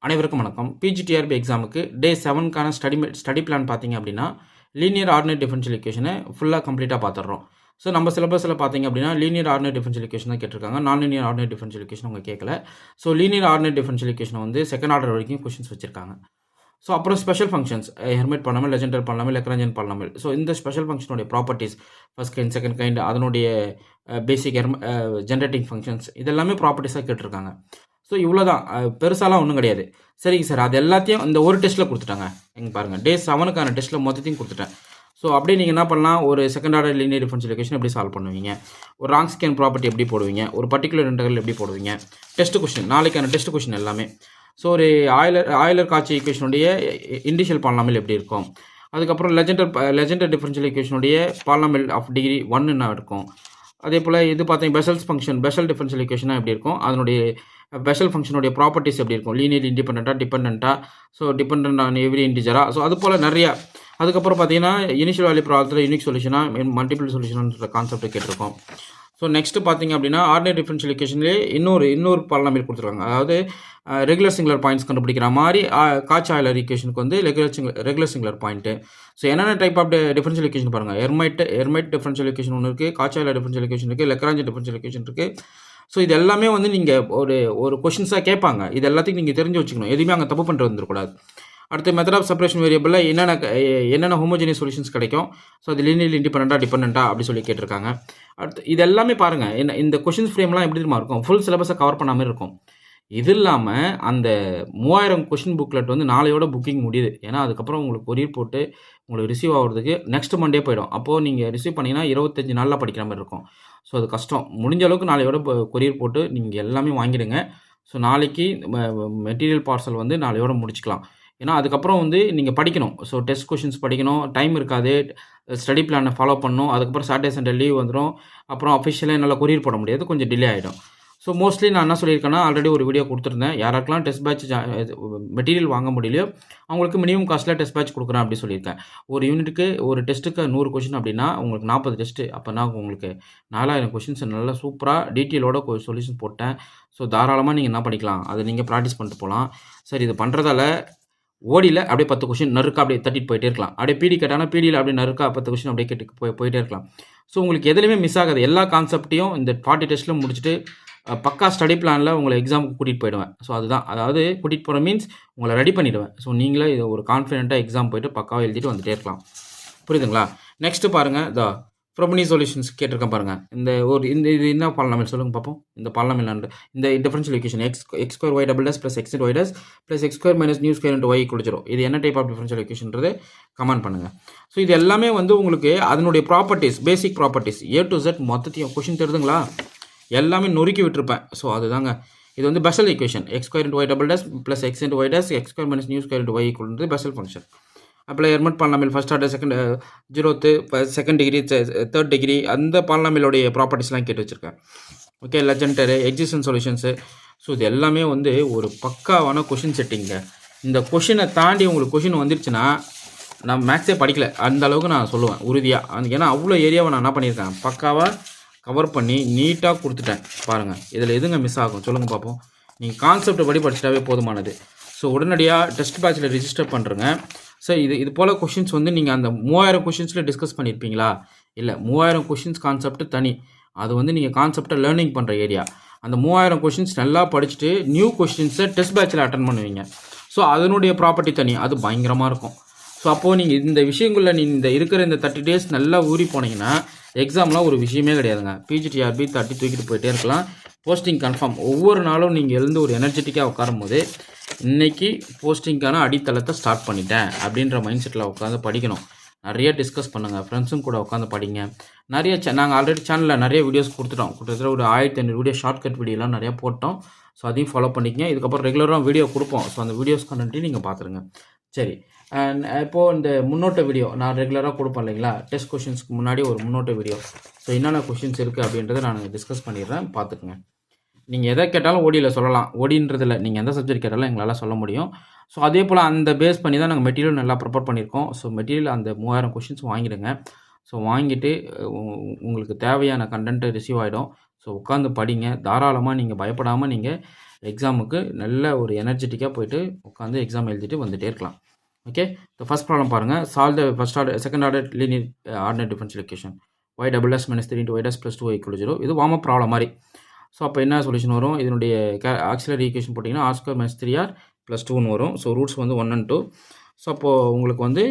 அனைவருக்கும் வணக்கம். பிஜிடிஆர்பி எக்ஸாமுக்கு டே 7க்கான ஸ்டடி பிளான் பார்த்தீங்க அப்படின்னா, லீனியர் ஆர்டினரி டிஃபரன்ஷியல் ஈக்குவேஷனை ஃபுல்லாக கம்ப்ளீட்டாக பார்த்துடுறோம். ஸோ நம்ம சிலபஸில் பார்த்தீங்க அப்படின்னா, லீனியர் ஆர்டினரி டிஃபரன்ஷியல் ஈக்குவேஷன் தான் கேட்டிருக்காங்க. நான் லீனியர் ஆர்டினரி டிஃபரன்ஷியல் ஈக்குவேஷன் அவங்க கேட்கல. So linear ordinary differential equation வந்து செகண்ட் ஆர்டர் வரைக்கும் கொஷின்ஸ் வச்சிருக்காங்க. ஸோ அப்புறம் special functions Hermite polynomial, Legendre polynomial, Lagrangian polynomial. So இந்த ஸ்பெஷல் ஃபங்க்ஷனுடைய properties first kind, second kind, அதனுடைய பேசிக் ஜென்ரேட்டிங் ஃபங்க்ஷன்ஸ் இதெல்லாமே ப்ராப்பர்ட்டிஸாக கேட்டிருக்காங்க. ஸோ இவ்வளோ தான், பெருசாலாம் ஒன்றும் கிடையாது. சரிங்க சார், அது எல்லாத்தையும் இந்த ஒரு டெஸ்ட்டில் கொடுத்துட்டாங்க. எங்கே பாருங்கள், டே 7க்கான டெஸ்ட்டில் மொத்தத்தையும் கொடுத்துட்டேன். ஸோ அப்படியே நீங்கள் என்ன பண்ணலாம், ஒரு second order linear differential equation எப்படி சால்வ் பண்ணுவீங்க, ஒரு ராங்ஸ்கியன் ப்ராப்பர்ட்டி எப்படி போடுவீங்க, ஒரு பர்டிகுலர் இன்டெக்ரல் எப்படி போடுவீங்க, டெஸ்ட் கொஸ்டின் நாளைக்கான டெஸ்ட் கொஸ்டின் எல்லாமே. ஸோ ஒரு ஆயிலர் காட்சி ஈக்குவேஷனுடைய இண்டிஷியல் பாலினாமியல் எப்படி இருக்கும், அதுக்கப்புறம் லெஜெண்டர் டிஃபரன்ஷியல் ஈக்குவேஷனுடைய பாலினாமியல் ஆஃப் டிகிரி 1 என்ன இருக்கும், அதே போல் இது பார்த்தீங்கன்னா பெசல்ஸ் ஃபங்க்ஷன், பெசல் டிஃபரன்ஷியல் ஈக்குவேஷனாக எப்படி இருக்கும், அதனுடைய பெசல் ஃபங்க்ஷனுடைய ப்ராப்பர்ட்டிஸ் எப்படி இருக்கும், லீனியர் டிபெண்டண்ட்டாக, ஸோ டிபெண்ட் ஆன் எவ்ரி இன்டிஜரா, ஸோ அது போல் நிறையா. அதுக்கப்புறம் பார்த்தீங்கன்னா இனிஷியல் வேல்யூ ப்ராப்ளத்தில் யூனிக் சொல்யூஷனாக மல்டிபிள் சொல்யூஷன்ன்ற கான்செப்ட் கேட்டிருக்கோம். ஸோ நெக்ஸ்ட்டு பார்த்தீங்க அப்படின்னா ஆர்டினரி டிஃபரன்ஷியல் ஈக்குவேஷன்லேயே இன்னொரு பாலினாமியல் கொடுத்துருக்காங்க. அதாவது ரெகுலர் சிங்குலர் பாயிண்ட்ஸ் கண்டுபிடிக்கிற மாதிரி காட்சி ஆயிலர் ஈக்குவேஷனுக்கு வந்து ரெகுலர் சிங்குலர் பாயிண்ட்டு. ஸோ என்னென்ன டைப் ஆஃப் டிஃபரன்ஷியல் ஈக்குவேஷன் பாருங்கள், ஹெர்மைட் டிஃபரன்ஷியல் ஈக்குவேஷன் ஒன்று இருக்குது, காட்சி ஆயிலர் டிஃபரன்ஷியல் ஈக்குவேஷன் இருக்குது, லக்ராஞ்சியன் டிஃபரன்ஷியல் ஈக்குவேஷன் இருக்குது. ஸோ இது எல்லாமே வந்து நீங்கள் ஒரு கொஷின்ஸாக கேட்பாங்க. இது எல்லாத்தையும் நீங்கள் தெரிஞ்சு வச்சுக்கணும், எதுவுமே அங்கே தப்பு பண்ணிட்டு வந்துடக்கூடாது. அடுத்து மெத்தட் ஆஃப் செப்பரேஷன் வேரியபிளில் என்னென்ன ஹோமோஜினியஸ் சொல்யூஷன்ஸ் கிடைக்கும், ஸோ அது லீனியர் டிபெண்டா அப்படி சொல்லி கேட்டிருக்காங்க. அடுத்து இது எல்லாமே பாருங்கள், இந்த கொஷின்ஸ் ஃப்ரேம்லாம் எப்படி தெரியுமா இருக்கும், ஃபுல் சிலபஸை கவர் பண்ணாமல் இருக்கும். இது இல்லாமல் அந்த 3000 கொஷின் புக்லெட் வந்து நாளையோட புக்கிங் முடியுது. ஏன்னா அதுக்கப்புறம் உங்களுக்கு கொரியர் போட்டு உங்களுக்கு ரிசீவ் ஆகிறதுக்கு நெக்ஸ்ட் மண்டே போயிடும். அப்போது நீங்கள் ரிசீவ் பண்ணிங்கன்னா 25 நாளில் படிக்கிற மாதிரி இருக்கும். ஸோ அது கஷ்டம். முடிஞ்ச அளவுக்கு நாளையோட கொரியர் போட்டு நீங்கள் எல்லாமே வாங்கிடுங்க. ஸோ நாளைக்கு மெட்டீரியல் பார்சல் வந்து நாளையோட முடிச்சுக்கலாம். ஏன்னா அதுக்கப்புறம் வந்து நீங்கள் படிக்கணும். ஸோ டெஸ்ட் கொஷின்ஸ் படிக்கணும், டைம் இருக்காது, ஸ்டடி பிளானை ஃபாலோ பண்ணணும். அதுக்கப்புறம் சாட்டர்டே சண்டே லீவ் வந்துடும். அப்புறம் அஃபிஷியலாக என்னால் கொரியர் போட முடியாது, கொஞ்சம் டிலே ஆகிடும். ஸோ மோஸ்ட்லி நான் என்ன சொல்லியிருக்கேன்னா, ஆல்ரெடி ஒரு வீடியோ கொடுத்துருந்தேன், யாராருக்கெல்லாம் டெஸ்ட் பேட்ச் மெட்டீரியல் வாங்க முடியலையோ அவங்களுக்கு மினிமம் காஸ்ட்டில் டெஸ்ட் பேட்ச் கொடுக்குறேன் அப்படி சொல்லியிருக்கேன். ஒரு யூனிட்டுக்கு ஒரு டெஸ்ட்டுக்கு 100 கொஷின் அப்படின்னா உங்களுக்கு 40 டெஸ்ட்டு. அப்போனா உங்களுக்கு 4000 கொஷின்ஸ் நல்லா சூப்பராக டீட்டெயிலோட சொல்யூஷன் போட்டேன். ஸோ தாராளமாக நீங்கள் என்ன பண்ணிக்கலாம், அதை நீங்கள் ப்ராக்டிஸ் பண்ணிட்டு போகலாம். சரி, இது பண்ணுறதால ஓடியில் அப்படியே 10 கொஷின் நறுக்கா அப்படியே தட்டிட்டு போயிட்டே இருக்கலாம். அப்படியே பிடி கேட்டாங்கன்னா பிடியில் அப்படியே நறுக்கா 10 கொஷின் அப்படியே கேட்டு போயிட்டே இருக்கலாம். ஸோ உங்களுக்கு எதுலையுமே மிஸ் ஆகாது. எல்லா கான்செப்டையும் இந்த 40 டெஸ்ட்டில் முடிச்சுட்டு பக்கா ஸ்டடி பிளானில் உங்களை எக்ஸாமுக்கு கூட்டிகிட்டு போயிடுவேன். ஸோ அதுதான், அதாவது கூட்டிகிட்டு போகிற மீன்ஸ் உங்களை ரெடி பண்ணிவிடுவேன். ஸோ நீங்களே இது ஒரு கான்ஃபிடென்ட்டாக எக்ஸாம் போய்ட்டு பக்காவாக எழுதிட்டு வந்துட்டே இருக்கலாம். புரியுதுங்களா? நெக்ஸ்ட்டு பாருங்கள், ப்ரோபனி சொல்யூஷன்ஸ் கேட்டிருக்கேன் பாருங்கள். இது என்ன பாலினாமியல் சொல்லுங்கள் பார்ப்போம். இந்த பாலினாமியல் இந்த differential equation x square y double dash plus x y dash plus x square minus new square into y கொடுத்துரும். இது என்ன டைப் ஆஃப் டிஃபரன்ஷியல் ஈக்குவேஷன்றது கமெண்ட் பண்ணுங்கள். ஸோ இது எல்லாமே வந்து உங்களுக்கு அதனுடைய properties, basic properties A to Z மொத்தத்தையும் கொஷின் தெரியுதுங்களா, எல்லாமே நொறுக்கி விட்டுருப்பேன். ஸோ அதுதாங்க, இது வந்து Bessel equation x square into y double dash plus x into y dash x square minus new square into y equal Bessel function. அப்புறம் Hermite polynomial first order, second degree, third degree, அந்த பாலினாமியலுடைய ப்ராப்பர்ட்டிஸ்லாம் கேட்டு வச்சுருக்கேன். Okay, Legendre, existent solutions. So இது எல்லாமே வந்து ஒரு பக்காவான கொஷின் செட்டிங்க. இந்த கொஷினை தாண்டி உங்களுக்கு கொஷின் வந்துருச்சுன்னா நான் மேக்ஸே படிக்கல அந்த அளவுக்கு நான் சொல்லுவேன் உறுதியாக. ஏன்னா அவ்வளோ ஏரியாவை நான் என்ன பண்ணியிருக்கேன், பக்காவாக கவர் பண்ணி நீட்டாக கொடுத்துட்டேன். பாருங்கள், இதில் எதுங்க மிஸ் ஆகும் சொல்லுங்கள் பார்ப்போம். நீங்கள் கான்செப்ட் படி படிச்சிட்டாவே போதுமானது. ஸோ உடனடியாக டெஸ்ட் பேட்சில் ரிஜிஸ்டர் பண்ணுறேங்க. ஸோ இது போல் கொஷின்ஸ் வந்து நீங்கள் அந்த 3000 கொஷின்ஸில் டிஸ்கஸ் பண்ணியிருப்பீங்களா? இல்லை, 3000 கொஷின்ஸ் கான்செப்ட் தனி. அது வந்து நீங்கள் கான்செப்டை லேர்னிங் பண்ணுற ஏரியா. அந்த 3000 கொஷின்ஸ் நல்லா படிச்சுட்டு நியூ கொஷின்ஸை டெஸ்ட் பேட்சில் அட்டன் பண்ணுவீங்க. ஸோ அதனுடைய ப்ராப்பர்ட்டி தனி, அது பயங்கரமாக இருக்கும். ஸோ அப்போது நீங்கள் இந்த விஷயங்களில் நீங்கள் இருக்கிற இந்த 30 டேஸ் நல்லா ஊறி போனீங்கன்னா எக்ஸாம்லாம் ஒரு விஷயமே கிடையாதுங்க. பிஜிடிஆர்பி தட்டி தூக்கிட்டு போயிட்டே இருக்கலாம். Posting confirm. ஒவ்வொரு நாளும் நீங்கள் எழுந்து ஒரு எனர்ஜெட்டிக்காக உட்காரும் போது இன்றைக்கி போஸ்டிங்கான அடித்தளத்தை ஸ்டார்ட் பண்ணிட்டேன் அப்படின்ற மைண்ட் செட்டில் உட்காந்து படிக்கணும். நிறைய டிஸ்கஸ் பண்ணுங்கள், ஃப்ரெண்ட்ஸும் கூட உட்காந்து படிங்க. நிறைய நாங்கள் ஆல்ரெடி சேனலில் நிறைய வீடியோஸ் கொடுத்துட்டோம். கிட்டத்தட்ட ஒரு 1500 வீடியோ ஷார்ட்கட் வீடியோலாம் நிறையா போட்டோம். ஸோ அதையும் ஃபாலோ பண்ணிக்கங்க. இதுக்கப்புறம் ரெகுலராக வீடியோ கொடுப்போம். ஸோ அந்த வீடியோஸ் கண்டென்ட்டையும் நீங்கள் பார்த்துருங்க. சரி, இப்போது இந்த முன்னோட்ட வீடியோ நான் ரெகுலராக கொடுப்பேன் இல்லைங்களா, டெஸ்ட் கொஷின்ஸ்க்கு முன்னாடி ஒரு முன்னோட்ட வீடியோ. ஸோ என்னென்ன கொஷின்ஸ் இருக்குது அப்படின்றத நான் டிஸ்கஸ் பண்ணிடுறேன், பார்த்துக்குங்க. நீங்கள் எதை கேட்டாலும் ஓடியில் சொல்லலாம். ஓடின்றதில்ல, நீங்கள் எந்த சப்ஜெக்ட் கேட்டாலும் எங்களால் சொல்ல முடியும். ஸோ அதே போல் அந்த பேஸ் பண்ணி தான் நாங்கள் மெட்டீரியல் நல்லா ப்ரிப்பேர் பண்ணியிருக்கோம். ஸோ மெட்டீரியல் அந்த 3000 கொஷின்ஸ் வாங்கிடுங்க. ஸோ வாங்கிட்டு உங்களுக்கு தேவையான கண்டென்ட்டு ரிசீவ் ஆகிடும். ஸோ உட்காந்து படிங்க தாராளமாக. நீங்கள் பயப்படாமல் நீங்கள் எக்ஸாமுக்கு நல்ல ஒரு எனர்ஜெட்டிக்காக போயிட்டு உட்காந்து எக்ஸாம் எழுதிட்டு வந்துகிட்டே இருக்கலாம். ஓகே, ஸோ ஃபஸ்ட் ப்ராப்ளம் பாருங்கள். Solve the first order second order linear ordinary differential equation y double dash minus 3 y dash plus 2y = 0. இது வார்ம் அப் ப்ராப்ளம் மாதிரி. ஸோ அப்போ என்ன சொல்யூஷன் வரும்? இதனுடைய ஆக்சிலரி ஈக்குவேஷன் போட்டிங்கன்னா r² - 3r + 2ன்னு வரும். So roots வந்து 1 and 2. ஸோ அப்போது உங்களுக்கு வந்து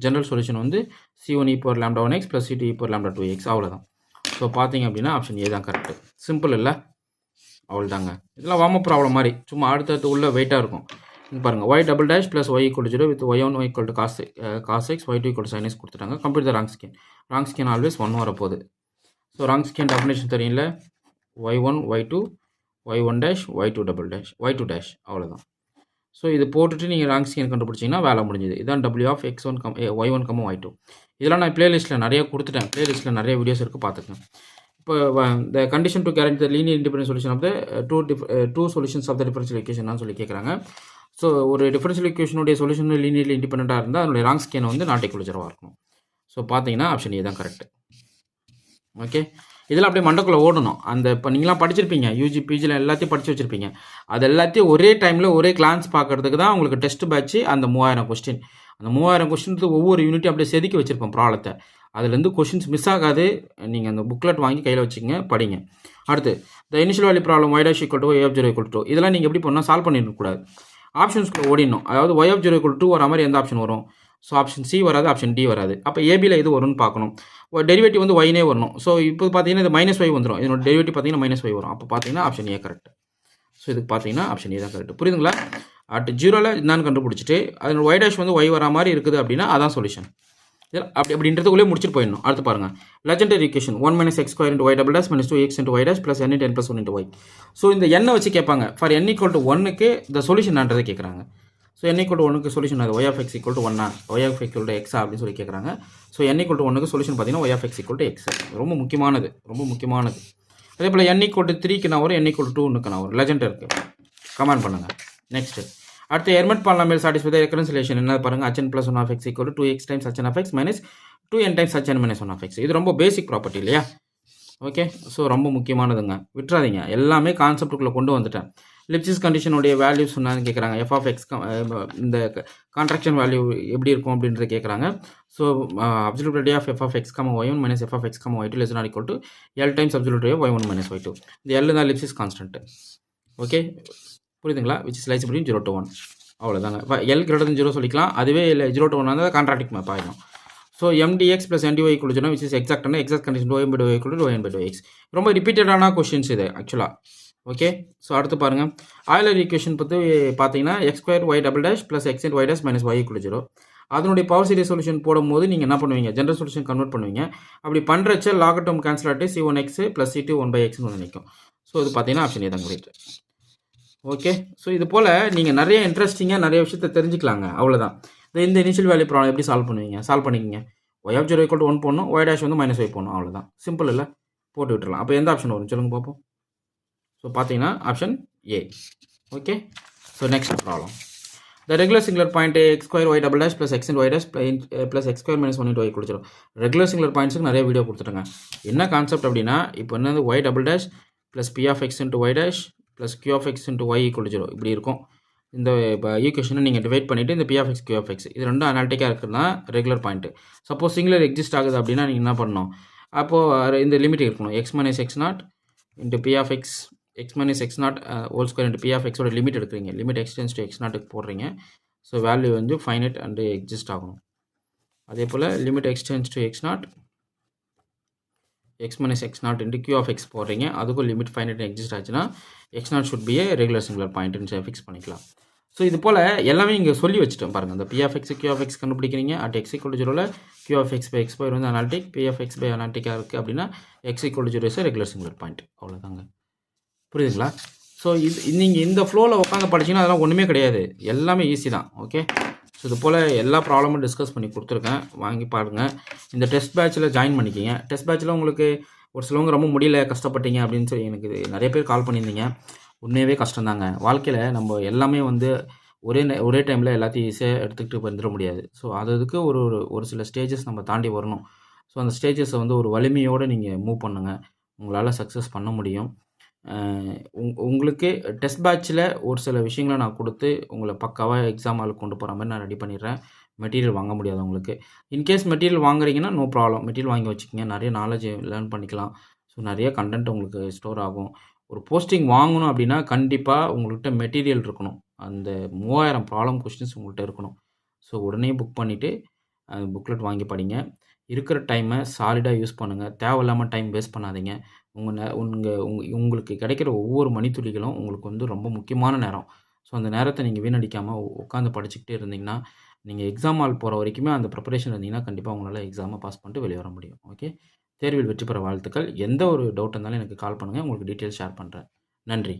ஜென்ரல் சொல்யூஷன் வந்து c1 e power lambda 1x + c2 e power lambda 2x அவ்வளோதான். ஸோ பார்த்தீங்க அப்படின்னா ஆப்ஷன் ஏ தான் கரெக்டு. சிம்பிள் இல்லை? அவ்வளோதாங்க. இதெல்லாம் வார்ம் அப் ப்ராப்ளம் மாதிரி, சும்மா அடுத்தடுத்து உள்ள வெயிட்டாக இருக்கும். இங்கே பாருங்கள், y double dash plus y = 0 with y1 y = cos x y2 = sin x கொடுத்துட்டாங்க. Complete the wrong scan always 1 வரப்போகுது. ஸோ ராங் ஸ்கேன் டெஃபினேஷன் தெரியல, y1 y2 y1 dash y2 double dash y2 dash அவ்வளோதான். So இது போட்டுட்டு நீங்கள் wrong scan கண்டுபிடிச்சிங்கன்னா வேலை முடிஞ்சுது. இதுதான் w of x1 y1 y2. இதெல்லாம் நான் பிளேலிஸ்ட்டில் நிறைய கொடுத்துட்டேன். பிளேலிஸ்ட்டில் நிறைய வீடியோஸ் இருக்குது, பார்த்துக்கேன். இப்போ the condition to guarantee the linear independent solution of the two solutions of the differential equation சொல்லி கேட்குறாங்க. ஸோ ஒரு டிஃபரன்ஷியல் ஈக்குவேஷனுடைய சொல்யூஷன் லீனியர்லி இண்டிபெண்ட்டாக இருந்தால் அதனுடைய ராங் ஸ்கேன் வந்து நாட் ஈக்குவல் ஜீரோவாக இருக்கணும். ஸோ பார்த்தீங்கன்னா ஆப்ஷன் ஏ தான் கரெக்ட். ஓகே, இதெல்லாம் அப்படியே மண்டக்குள்ளே ஓடணும். அந்த இப்போ நீங்களாம் படிச்சிருப்பீங்க, யூஜி பிஜியில் எல்லாத்தையும் படித்து வச்சுருப்பீங்க. அது எல்லாத்தையும் ஒரே டைமில் ஒரே கிளான்ஸ் பார்க்கறதுக்கு தான் உங்களுக்கு டெஸ்ட் பேட்ச்சு. அந்த 3000 கொஸ்டின், அந்த 3000 கொஸ்டினுக்கு ஒவ்வொரு யூனிட்டையும் அப்படியே செதுக்கி வச்சுருப்போம் ப்ராப்ளத்தை. அதுலேருந்து கொஷின்ஸ் மிஸ் ஆகாது. நீங்கள் அந்த புக்லெட் வாங்கி கையில் வச்சுங்க, படிங்க. அடுத்து the initial value problem y dash equal to y of 0 equal to, இதெல்லாம் நீங்கள் எப்படி பண்ணால் சால்வ் பண்ணிடக்கூடாது. ஆப்ஷன்ஸ்க்குள்ளே ஓடிடணும். அதாவது y of 0 equal to 2 வர மாதிரி எந்த ஆப்ஷன் வரும்? ஸோ ஆப்ஷன் சி வராது, ஆப்ஷன் டி வராது. அப்போ ஏபியில் எது வரும்னு பார்க்கணும். டெரிவேட்டிவ் வந்து ஒய்னே வரணும். ஸோ இப்போ பார்த்தீங்கன்னா இது -y வந்துடும். இதனோட டெரிவேட்டிவ் பார்த்தீங்கன்னா -y வரும். அப்போ பார்த்தீங்கன்னா ஆப்ஷன் ஏ கரெக்ட். ஸோ இதுக்கு பார்த்தீங்கன்னா ஆப்ஷன் ஏ தான் கரெக்ட். புரியுதுங்களா? அட் 0ல் என்னன்னு கண்டுபிடிச்சிட்டு அதனோட y dash வந்து y வரா மாதிரி இருக்குது அப்படின்னா அதான் சொல்யூஷன். அப்படின்றதுக்குள்ளே முடிச்சுட்டு போயிடணும். அடுத்து பாருங்கள், legendary equation 1 - x² × y double dash - 2x × y dash + n × n + 1 × y. So இந்த எண்ணை வச்சு கேட்பாங்க. ஃபார் n = 1க்கு த சொல்யூஷன்ன்றதை கேட்குறாங்க. ஸோ n = 1க்கு சொல்யூஷன் அது y of x = 1 y of x = x அப்படின்னு சொல்லி கேட்குறாங்க. ஸோ n = 1க்கு சொல்யூஷன் பார்த்தீங்கன்னா y of x = x. ரொம்ப முக்கியமானது, ரொம்ப முக்கியமானது. அதே போல் n = 3க்கு நான் வரும், n = 2க்கு நான் வரும். லெஜெண்ட் இருக்குது, கமெண்ட் பண்ணுங்கள். நெக்ஸ்ட்டு அடுத்து எர்மெட் பாலினாமியல் சாட்டிஸ்ஃபை த ரெக்கன்சிலியேஷன் என்ன பாருங்கள். hn + 1 of x = 2x times hn of x minus 2n times hn - 1 of x. இது ரொம்ப பேசிக் ப்ராப்பர்ட்டி இல்லையா? ஓகே, ஸோ ரொம்ப முக்கியமானதுங்க, விட்டுறாதீங்க. எல்லாமே கான்செப்டுக்குள்ளே கொண்டு வந்துட்டேன். லிப்சிஸ் கண்டிஷனுடைய வேல்யூ சொன்னான்னு கேட்குறாங்க. f of x இந்த கான்ட்ராக்ஷன் வேல்யூ எப்படி இருக்கும் அப்படின்றத கேட்குறாங்க. So absolute value of f of x, y1 minus f of x, y2 less than or equal to l times absolute value y1 minus y2. இந்த l தான் லிப்சிஸ் constant. Okay, புரியுதுங்களா? Which is lies between 0 to 1. அவ்வளோதாங்க. l > 0 சொல்லிக்கலாம். அதுவே 0 to 1 இருந்தால் கான்ட்ராக்டிக் map ஆகிடும். So mdx + ndy = 0 which is exact condition ∂m/∂y = ∂n/∂x. ரொம்ப ரிப்பீட்டடான questions இது ஆக்சுவலாக. ஓகே, ஸோ அடுத்து பாருங்கள், ஆய்லர் ஈக்குவேஷன் பற்றி பார்த்தீங்கன்னா x² y double dash + x × y dash - y = 0. அதனுடைய பவர் சீரிஸ் சொல்யூஷன் போடும்போது நீங்கள் என்ன பண்ணுவீங்க? ஜென்ரல் சொல்யூஷன் கன்வெர்ட் பண்ணுவீங்க. அப்படி பண்ணுறச்ச லாக் டேர்ம் கேன்சல் ஆகிட்டு c1x + c2 1/x வந்து நிற்கும். ஸோ இது பார்த்தீங்கன்னா ஆப்ஷன் ஏ தான் கரெக்ட். ஓகே, ஸோ இது போல் நீங்கள் நிறைய இன்ட்ரெஸ்டிங்காக நிறைய விஷயத்தை தெரிஞ்சுக்கலாங்க. அவ்வளோதான். இந்த இனிஷியல் வேல்யூ ப்ராப்ளம் எப்படி சால்வ் பண்ணுவீங்க? சால்வ் பண்ணிக்கிங்க. y of 0 = 1 போடணும், y dash வந்து -y போடணும். அவ்வளோதான், சிம்பிள் இல்லை? போட்டு விட்டுறலாம். அப்போ எந்த ஆப்ஷன் வரும் சொல்லுங்கள் பார்ப்போம். ஸோ பார்த்தீங்கன்னா option A. Okay, so next problem. The regular singular point x² y double dash + x × y dash + x² - 1 × y = 0. Regular singular பாயிண்ட்ஸுக்கு நிறைய வீடியோ கொடுத்துட்டேங்க. என்ன கான்செப்ட் அப்படின்னா, இப்போ என்னது y double dash + p of x × y dash + q of x × y = 0 இப்படி இருக்கும். இந்த ஈக்குவேஷனை நீங்கள் டிவைட் பண்ணிவிட்டு இந்த p of x q of x இது ரெண்டும் அனாலிட்டிக்காக இருக்குதுன்னா regular point. Suppose singular exist ஆகுது அப்படின்னா நீங்கள் என்ன பண்ணணும்? அப்போது இந்த லிமிட் இருக்கணும். x - x0 × p of x x - x0 whole square × p of x ஓட லிமிட் எடுக்கிறீங்க. லிமிட் x → x0க்கு போடுறீங்க. ஸோ வேல்யூ வந்து ஃபைனைட் அண்டு எக்ஸிஸ்ட் ஆகணும். அதே போல் limit x → x0 x - x0 × q of x போடுறீங்க. அதுக்கும் லிமிட் ஃபைனைட் எக்ஸிஸ்ட் ஆச்சுன்னா x0 should be a regular singular பாயிண்ட்னு ஃபிக்ஸ் பண்ணிக்கலாம். ஸோ இது போல் எல்லாமே இங்கே சொல்லி வச்சுட்டோம் பாருங்கள். இந்த p of x q of x கண்டுபிடிக்கிறீங்க. at x = 0ல் q of x / x² வந்து அனாலிட்டிக், p of x / அனாலிட்டிக்காக இருக்குது அப்படின்னா x = 0 is regular singular point. அவ்வளோதாங்க, புரியுதுங்களா? ஸோ நீங்கள் இந்த ஃப்ளோவில் உட்காந்து படிச்சிங்கன்னா அதெல்லாம் ஒன்றுமே கிடையாது, எல்லாமே ஈஸி தான். ஓகே, ஸோ இது போல் எல்லா ப்ராப்ளமும் டிஸ்கஸ் பண்ணி கொடுத்துருக்கேன், வாங்கி பாருங்கள். இந்த டெஸ்ட் பேட்சில் ஜாயின் பண்ணிக்கிங்க. டெஸ்ட் பேட்சில் உங்களுக்கு ஒரு சிலவங்க ரொம்ப முடியல, கஷ்டப்பட்டீங்க அப்படின்னு சொல்லி எனக்கு நிறைய பேர் கால் பண்ணியிருந்தீங்க. உண்மையாகவே கஷ்டம்தாங்க. வாழ்க்கையில் நம்ம எல்லாமே வந்து ஒரே டைமில் எல்லாத்தையும் ஈஸியாக எடுத்துக்கிட்டு வந்துட முடியாது. ஸோ அதுக்கு ஒரு சில ஸ்டேஜஸ் நம்ம தாண்டி வரணும். ஸோ அந்த ஸ்டேஜஸை வந்து ஒரு வலிமையோடு நீங்கள் மூவ் பண்ணுங்கள், உங்களால் சக்ஸஸ் பண்ண முடியும். உங்களுக்கு டெஸ்ட் பேட்ச்சில் ஒரு சில விஷயங்கள நான் கொடுத்து உங்கள பக்காவா எக்ஸாம் ஹாலுக்கு கொண்டு போகிற மாதிரி நான் ரெடி பண்ணிடுறேன். மெட்டீரியல் வாங்க முடியாது உங்களுக்கு. இன்கேஸ் மெட்டீரியல் வாங்குறீங்கன்னா நோ ப்ராப்ளம். மெட்டீரியல் வாங்கி வச்சுக்கங்க. நிறைய நாலேஜ் லேர்ன் பண்ணிக்கலாம். ஸோ நிறைய கன்டென்ட் உங்களுக்கு ஸ்டோர் ஆகும். ஒரு போஸ்டிங் வாங்கணும் அப்படின்னா கண்டிப்பாக உங்கள்கிட்ட மெட்டீரியல் இருக்கணும். அந்த 3000 ப்ராப்ளம் கொஸ்டின்ஸ் உங்கள்கிட்ட இருக்கணும். ஸோ உடனே புக் பண்ணிவிட்டு புக்லெட் வாங்கி படிங்க. இருக்கிற டைமை சாலிடாக யூஸ் பண்ணுங்கள். தேவையில்லாமல் டைம் வேஸ்ட் பண்ணாதீங்க. உங்களுக்கு கிடைக்கிற ஒவ்வொரு மணித்துளிகளும் உங்களுக்கு வந்து ரொம்ப முக்கியமான நேரம். ஸோ அந்த நேரத்தை நீங்கள் வீணடிக்காமல் உட்காந்து படிச்சுக்கிட்டே இருந்தீங்கன்னா, நீங்கள் எக்ஸாம் ஹால் போகிற வரைக்குமே அந்த ப்ரிப்பரேஷன் இருந்தீங்கன்னா, கண்டிப்பாக உங்களால் எக்ஸாமை பாஸ் பண்ணிட்டு வெளியே வர முடியும். ஓகே. தேர்வில் வெற்றி பெற வாழ்த்துக்கள். எந்த ஒரு டவுட் இருந்தாலும் எனக்கு கால் பண்ணுங்கள். உங்களுக்கு டீட்டெயில்ஸ் ஷேர் பண்ணுறேன். நன்றி.